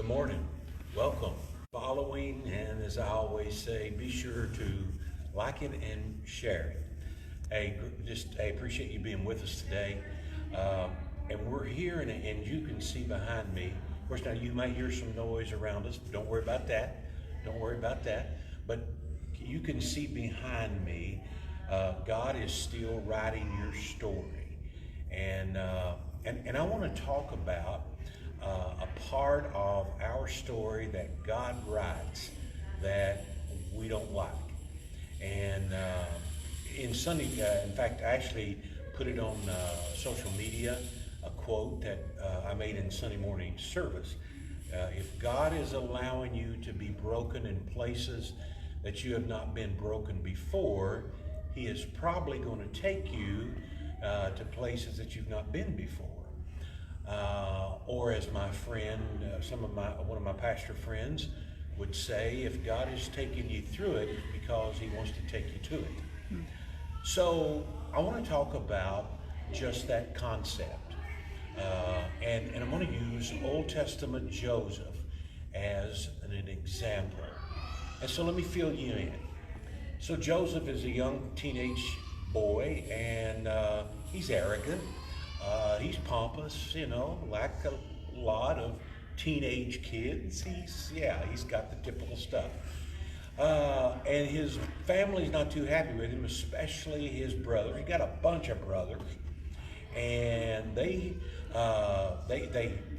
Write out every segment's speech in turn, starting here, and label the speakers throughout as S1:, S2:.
S1: Good morning. Welcome. Following, and as I always say, be sure to like it and share it. I appreciate you being with us today. And we're here, and you can see behind me. Of course, now you might hear some noise around us. Don't worry about that. Don't worry about that. But you can see behind me, God is still writing your story. And I want to talk about a part of our story that God writes that we don't like. And in Sunday, in fact, I actually put it on social media, a quote that I made in Sunday morning service. If God is allowing you to be broken in places that you have not been broken before, He is probably going to take you to places that you've not been before. Or as my friend, one of my pastor friends would say, if God is taking you through it, it's because He wants to take you to it. So I want to talk about just that concept. And I'm going to use Old Testament Joseph as an example. And so let me fill you in. So Joseph is a young teenage boy, and he's arrogant. He's pompous, like a lot of teenage kids. He's got the typical stuff. And his family's not too happy with him, especially his brother. He got a bunch of brothers, and they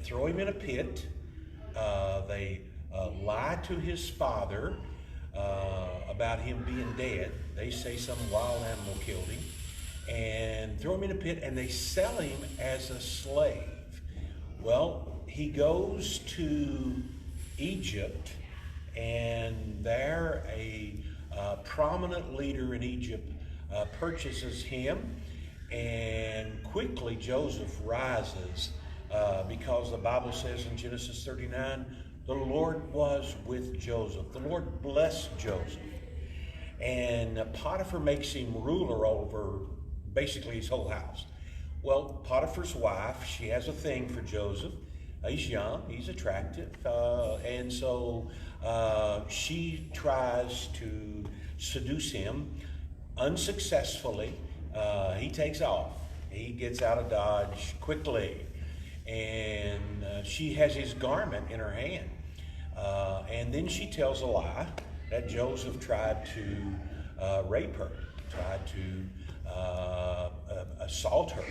S1: throw him in a pit. They lie to his father about him being dead. They say some wild animal killed him, and throw him in a pit, and they sell him as a slave. Well, he goes to Egypt, and there a prominent leader in Egypt purchases him, and quickly Joseph rises because the Bible says in Genesis 39, the Lord was with Joseph. The Lord blessed Joseph. And Potiphar makes him ruler over basically his whole house. Well, Potiphar's wife, she has a thing for Joseph. He's young, he's attractive, and so she tries to seduce him unsuccessfully. He takes off. He gets out of Dodge quickly, and she has his garment in her hand. And then she tells a lie that Joseph tried to rape her, tried to assault her.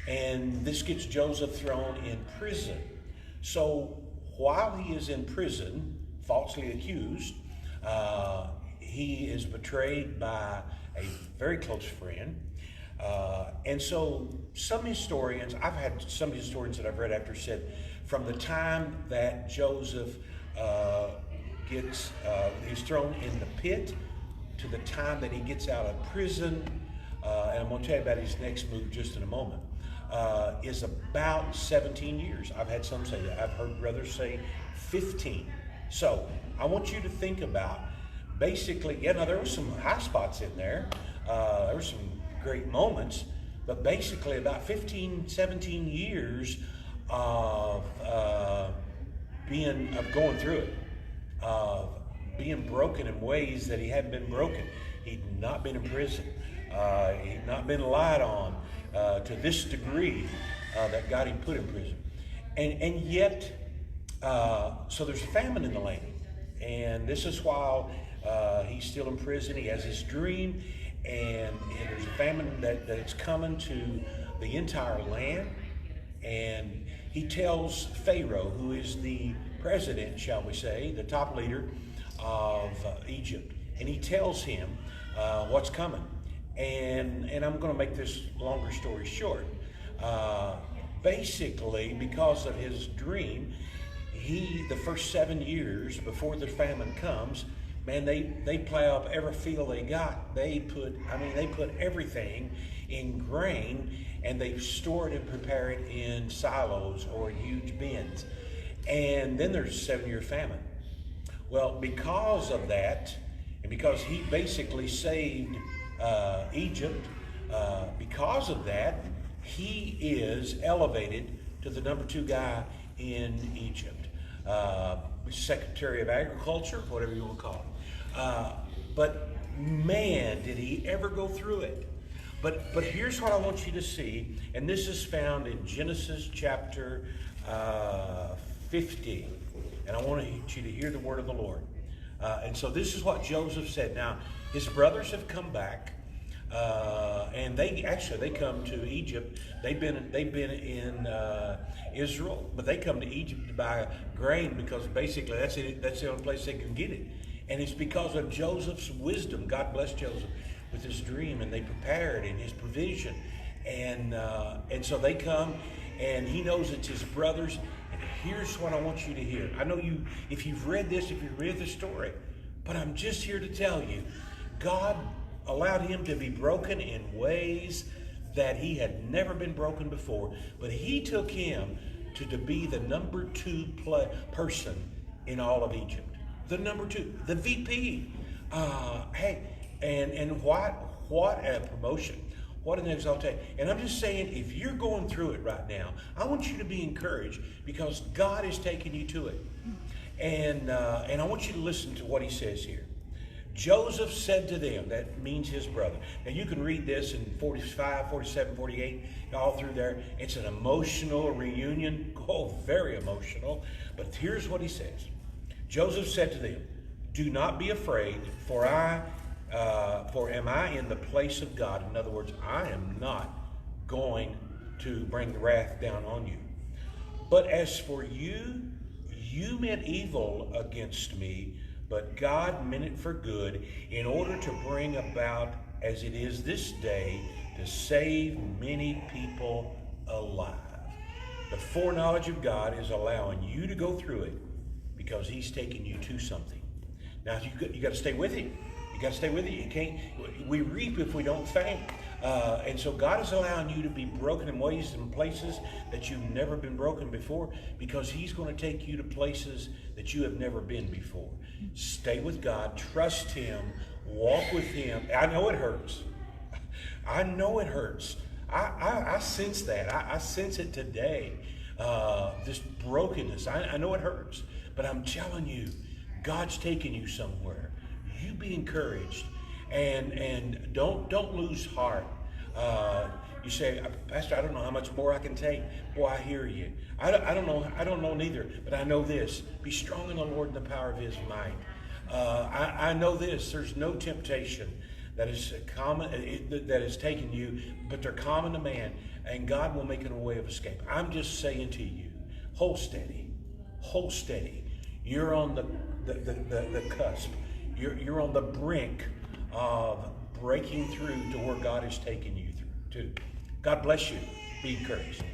S1: And this gets Joseph thrown in prison. So while he is in prison, falsely accused, he is betrayed by a very close friend. And so some historians, I've had some historians that I've read after said, from the time that Joseph is thrown in the pit to the time that he gets out of prison, and I'm going to tell you about his next move just in a moment, is about 17 years. I've had some say that. I've heard brothers say 15. So I want you to think about basically, now there were some high spots in there. There were some great moments, but basically about 15, 17 years of going through it, of being broken in ways that he hadn't been broken. He'd not been in prison. He'd not been lied on to this degree that got him put in prison. And yet, so there's a famine in the land. And this is while he's still in prison. He has his dream, and there's a famine that's coming to the entire land. And he tells Pharaoh, who is the president, shall we say, the top leader of Egypt, and he tells him what's coming. And I'm going to make this longer story short. Basically, because of his dream, the first 7 years before the famine comes, man, they plow up every field they got. They put everything in grain, and they store it and prepare it in silos or huge bins. And then there's a 7-year famine. Well, because of that, and because he basically saved Egypt, because of that, he is elevated to the number 2 guy in Egypt. Secretary of Agriculture, whatever you want to call him. But man, did he ever go through it. But here's what I want you to see, and this is found in Genesis chapter 50. And I want you to hear the word of the Lord. And so this is what Joseph said. Now, his brothers have come back, and they come to Egypt. They've been in Israel, but they come to Egypt to buy grain because basically that's the only place they can get it. And it's because of Joseph's wisdom. God bless Joseph with his dream, and they prepared and his provision, and so they come, and he knows it's his brothers. And here's what I want you to hear. I know you, if you've read this, if you've read the story, but I'm just here to tell you, God allowed him to be broken in ways that he had never been broken before. But he took him to be the number 2 person in all of Egypt. The number 2, the VP. And what a promotion. What an exaltation. And I'm just saying, if you're going through it right now, I want you to be encouraged because God is taking you to it. And I want you to listen to what he says here. Joseph said to them, that means his brother. Now you can read this in 45, 47, 48, all through there. It's an emotional reunion. Oh, very emotional. But here's what he says. Joseph said to them, "Do not be afraid, for am I in the place of God?" In other words, I am not going to bring wrath down on you. "But as for you, you meant evil against me, but God meant it for good, in order to bring about, as it is this day, to save many people alive." The foreknowledge of God is allowing you to go through it because he's taking you to something. Now, you got to stay with him. You got to stay with it. You can't. We reap if we don't faint. And so God is allowing you to be broken in ways and places that you've never been broken before, because he's going to take you to places that you have never been before. Stay with God. Trust him. Walk with him. I know it hurts. I know it hurts. I sense that. I sense it today. This brokenness. I know it hurts. But I'm telling you, God's taking you somewhere. You be encouraged, and don't lose heart. You say, "Pastor, I don't know how much more I can take." Boy, I hear you. I don't know neither, but I know this: be strong in the Lord and the power of his might. I know this: there's no temptation that is common that is taking you, but they're common to man, and God will make it a way of escape. I'm just saying to you, hold steady, hold steady. You're on the cusp. You're on the brink of breaking through to where God is taking you to. God bless you. Be encouraged.